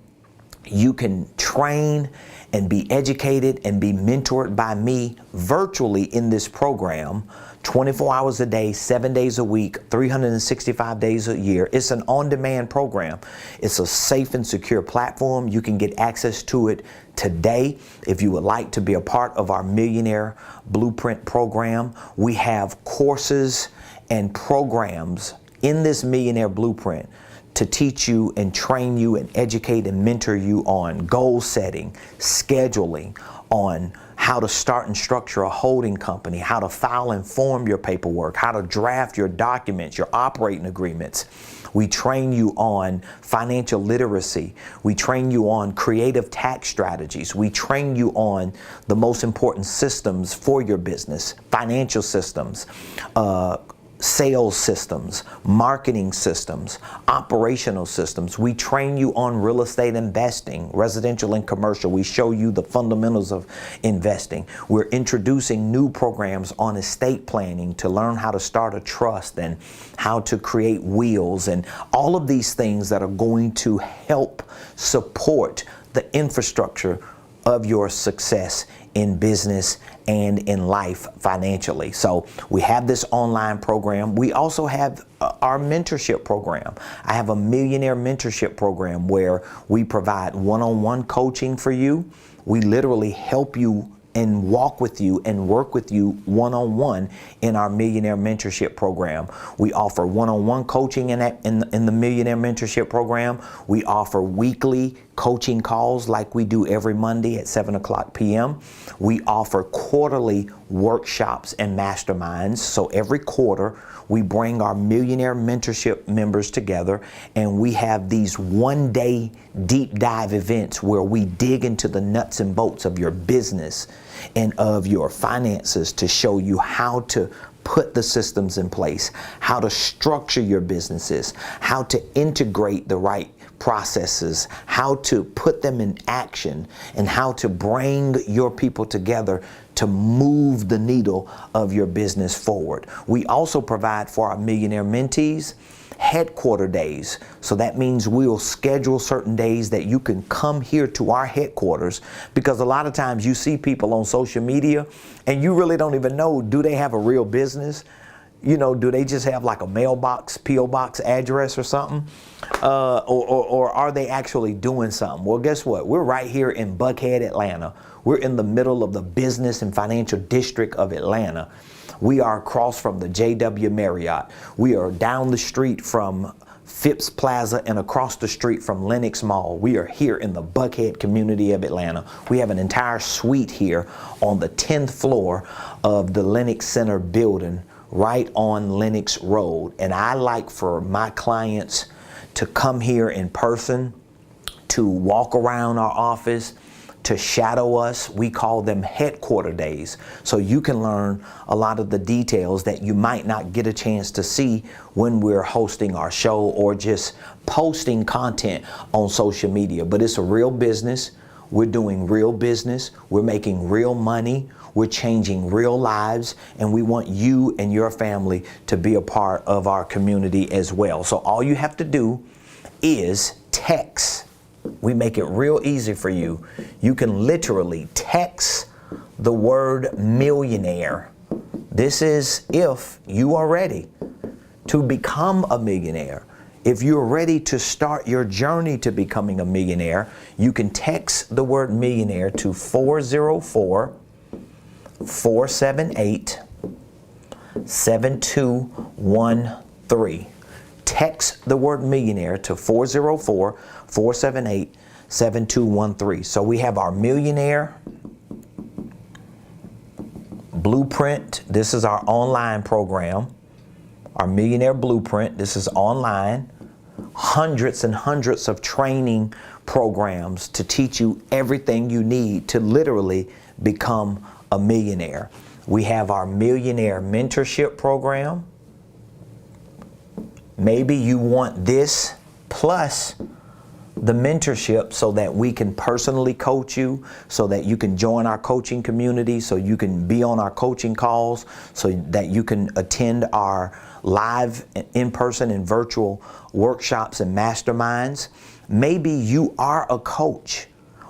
You can train and be educated and be mentored by me virtually in this program, 24 hours a day, 7 days a week, 365 days a year. It's an on-demand program. It's a safe and secure platform. You can get access to it today. If you would like to be a part of our Millionaire Blueprint program, we have courses and programs in this Millionaire Blueprint to teach you and train you and educate and mentor you on goal setting, scheduling, on how to start and structure a holding company, how to file and form your paperwork, how to draft your documents, your operating agreements. We train you on financial literacy. We train you on creative tax strategies. We train you on the most important systems for your business, financial systems, sales systems, marketing systems, operational systems. We train you on real estate investing, residential and commercial. We show you the fundamentals of investing. We're introducing new programs on estate planning to learn how to start a trust and how to create wills and all of these things that are going to help support the infrastructure of your success in business and in life financially. So we have this online program. We also have our mentorship program. I have a Millionaire Mentorship program where we provide one-on-one coaching for you. We literally help you and walk with you and work with you one-on-one in our Millionaire Mentorship program. We offer one-on-one coaching in the Millionaire Mentorship program. We offer weekly coaching calls like we do every Monday at 7:00 p.m. We offer quarterly workshops and masterminds. So every quarter we bring our Millionaire Mentorship members together and we have these one-day deep dive events where we dig into the nuts and bolts of your business and of your finances to show you how to put the systems in place, how to structure your businesses, how to integrate the right processes, how to put them in action, and how to bring your people together to move the needle of your business forward. We also provide for our Millionaire Mentees headquarter days. So that means we'll schedule certain days that you can come here to our headquarters, because a lot of times you see people on social media and you really don't even know, do they have a real business? You know, do they just have like a mailbox, P.O. box address or something? Or are they actually doing something? Well, guess what? We're right here in Buckhead, Atlanta. We're in the middle of the business and financial district of Atlanta. We are across from the JW Marriott. We are down the street from Phipps Plaza and across the street from Lenox Mall. We are here in the Buckhead community of Atlanta. We have an entire suite here on the 10th floor of the Lenox Center building, right on Lenox Road. And I like for my clients to come here in person, to walk around our office, to shadow us. We call them headquarter days. So you can learn a lot of the details that you might not get a chance to see when we're hosting our show or just posting content on social media. But it's a real business. We're doing real business. We're making real money. We're changing real lives, and we want you and your family to be a part of our community as well. So all you have to do is text. We make it real easy for you. You can literally text the word millionaire. This is if you are ready to become a millionaire. If you're ready to start your journey to becoming a millionaire, you can text the word millionaire to 404-478-7213. Text the word millionaire to 404-478-7213. So we have our Millionaire Blueprint. This is our online program. Our Millionaire Blueprint. This is online. hundreds and hundreds of training programs to teach you everything you need to literally become a millionaire. We have our Millionaire Mentorship program. Maybe you want this plus the mentorship so that we can personally coach you, so that you can join our coaching community, so you can be on our coaching calls, so that you can attend our live, in-person and virtual workshops and masterminds. Maybe you are a coach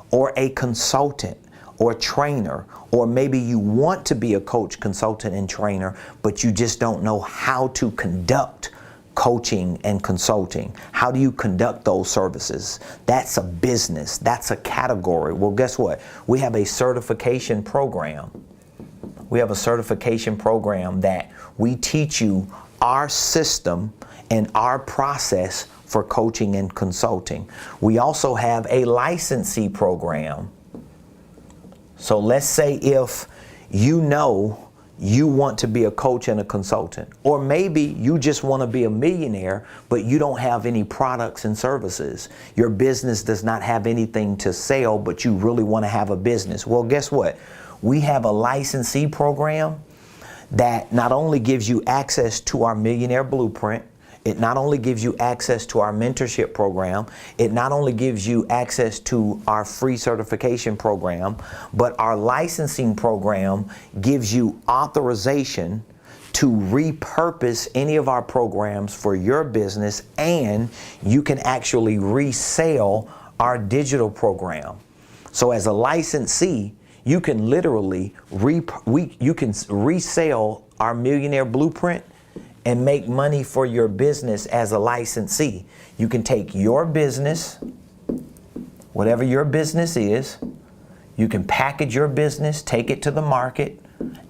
or a consultant or trainer, or maybe you want to be a coach, consultant, and trainer, but you just don't know how to conduct coaching and consulting. How do you conduct those services? That's a business. That's a category. Well, guess what? We have a certification program. We have a certification program that we teach you our system and our process for coaching and consulting. We also have a licensee program. So let's say if you know you want to be a coach and a consultant, or maybe you just want to be a millionaire, but you don't have any products and services. Your business does not have anything to sell, but you really want to have a business. Well, guess what? We have a licensee program that not only gives you access to our Millionaire Blueprint, it not only gives you access to our mentorship program, it not only gives you access to our free certification program, but our licensing program gives you authorization to repurpose any of our programs for your business, and you can actually resell our digital program. So as a licensee, you can literally resell our Millionaire Blueprint and make money for your business as a licensee. You can take your business, whatever your business is, you can package your business, take it to the market,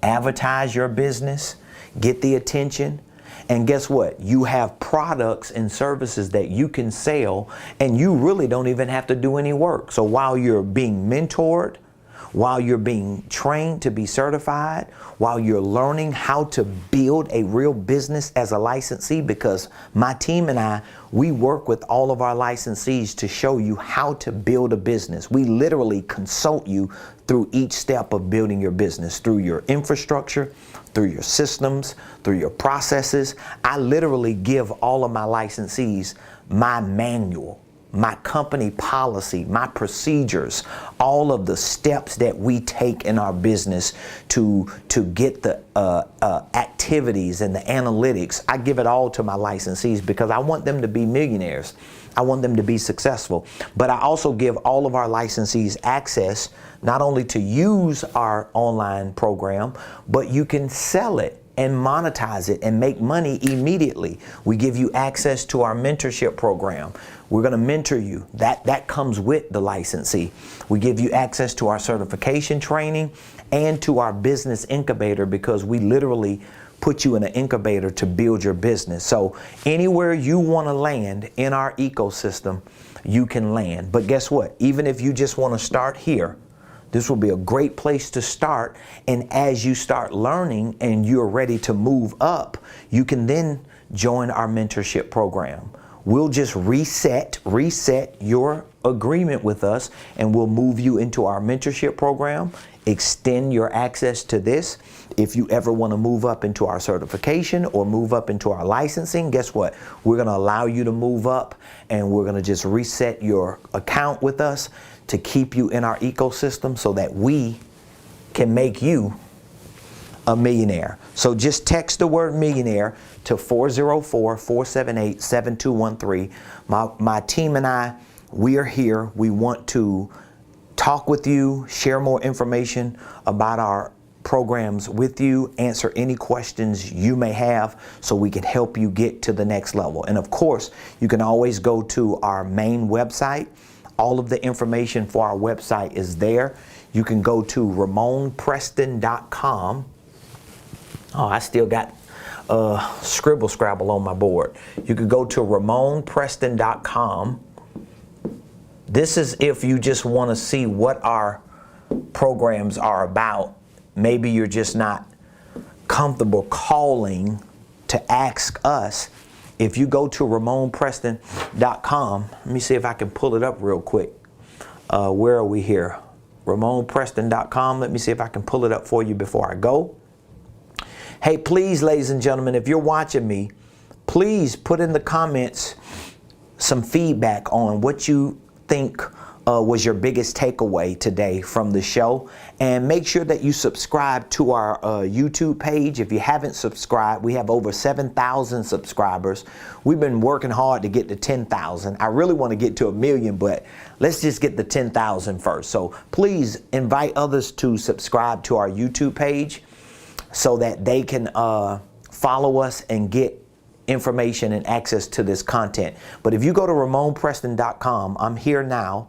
advertise your business, get the attention, and guess what? You have products and services that you can sell, and you really don't even have to do any work. So while you're being mentored, while you're being trained to be certified, while you're learning how to build a real business as a licensee, because my team and I, we work with all of our licensees to show you how to build a business. We literally consult you through each step of building your business, through your infrastructure, through your systems, through your processes. I literally give all of my licensees my manual, my company policy, my procedures, all of the steps that we take in our business to get the activities and the analytics. I give it all to my licensees because I want them to be millionaires. I want them to be successful. But I also give all of our licensees access not only to use our online program, but you can sell it and monetize it and make money immediately. We give you access to our mentorship program. We're going to mentor you. That comes with the licensee. We give you access to our certification training and to our business incubator, because we literally put you in an incubator to build your business. So anywhere you want to land in our ecosystem, you can land. But guess what? Even if you just want to start here, this will be a great place to start. And as you start learning and you're ready to move up, you can then join our mentorship program. We'll just reset your agreement with us, and we'll move you into our mentorship program, extend your access to this. If you ever want to move up into our certification or move up into our licensing, guess what? We're going to allow you to move up, and we're going to just reset your account with us to keep you in our ecosystem so that we can make you a millionaire. So just text the word millionaire to 404-478-7213. My team and I, we are here. We want to talk with you, share more information about our programs with you, answer any questions you may have so we can help you get to the next level. And of course, you can always go to our main website. All of the information for our website is there. You can go to RamonPreston.com. Oh, I still got scribble scrabble on my board. You could go to RamonPreston.com. This is if you just want to see what our programs are about. Maybe you're just not comfortable calling to ask us if you go to RamonPreston.com, let me see if I can pull it up real quick. Where are we here? RamonPreston.com. Let me see if I can pull it up for you before I go. Hey, please, ladies and gentlemen, if you're watching me, please put in the comments some feedback on what you think was your biggest takeaway today from the show. And make sure that you subscribe to our YouTube page. If you haven't subscribed, we have over 7,000 subscribers. We've been working hard to get to 10,000. I really want to get to 1 million, but let's just get the 10,000 first. So please invite others to subscribe to our YouTube page so that they can follow us and get information and access to this content. But if you go to RamonPreston.com, I'm here now.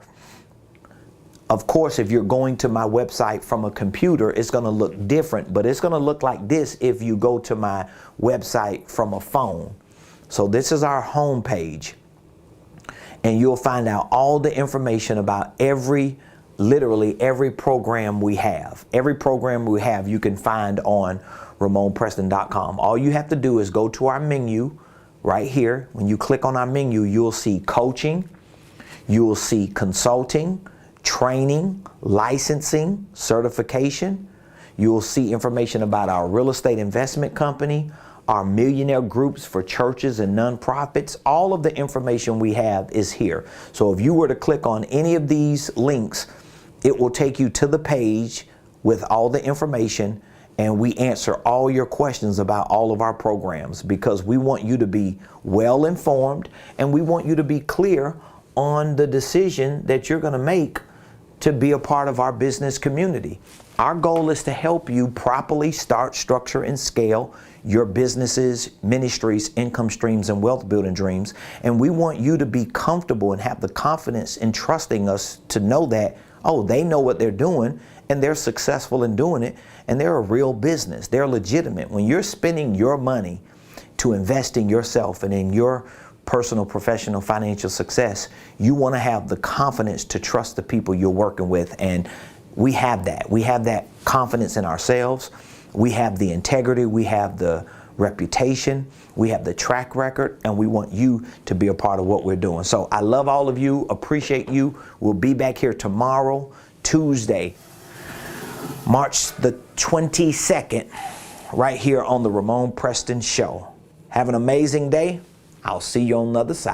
Of course, if you're going to my website from a computer, it's going to look different, but it's going to look like this if you go to my website from a phone. So this is our home page, and you'll find out all the information about literally every program we have. Every program we have you can find on RamonPreston.com. All you have to do is go to our menu right here. When you click on our menu, you'll see coaching, you'll see consulting, training, licensing, certification. You'll see information about our real estate investment company, our millionaire groups for churches and nonprofits. All of the information we have is here. So if you were to click on any of these links, it will take you to the page with all the information, and we answer all your questions about all of our programs, because we want you to be well informed and we want you to be clear on the decision that you're going to make to be a part of our business community. Our goal is to help you properly start, structure, and scale your businesses, ministries, income streams, and wealth building dreams. And we want you to be comfortable and have the confidence in trusting us to know that, oh, they know what they're doing and they're successful in doing it, and they're a real business. They're legitimate. When you're spending your money to invest in yourself and in your personal, professional, financial success, you want to have the confidence to trust the people you're working with. And we have that. We have that confidence in ourselves. We have the integrity. We have the reputation. We have the track record. And we want you to be a part of what we're doing. So I love all of you. Appreciate you. We'll be back here tomorrow, Tuesday, March the 22nd, right here on the Ramon Preston Show. Have an amazing day. I'll see you on the other side.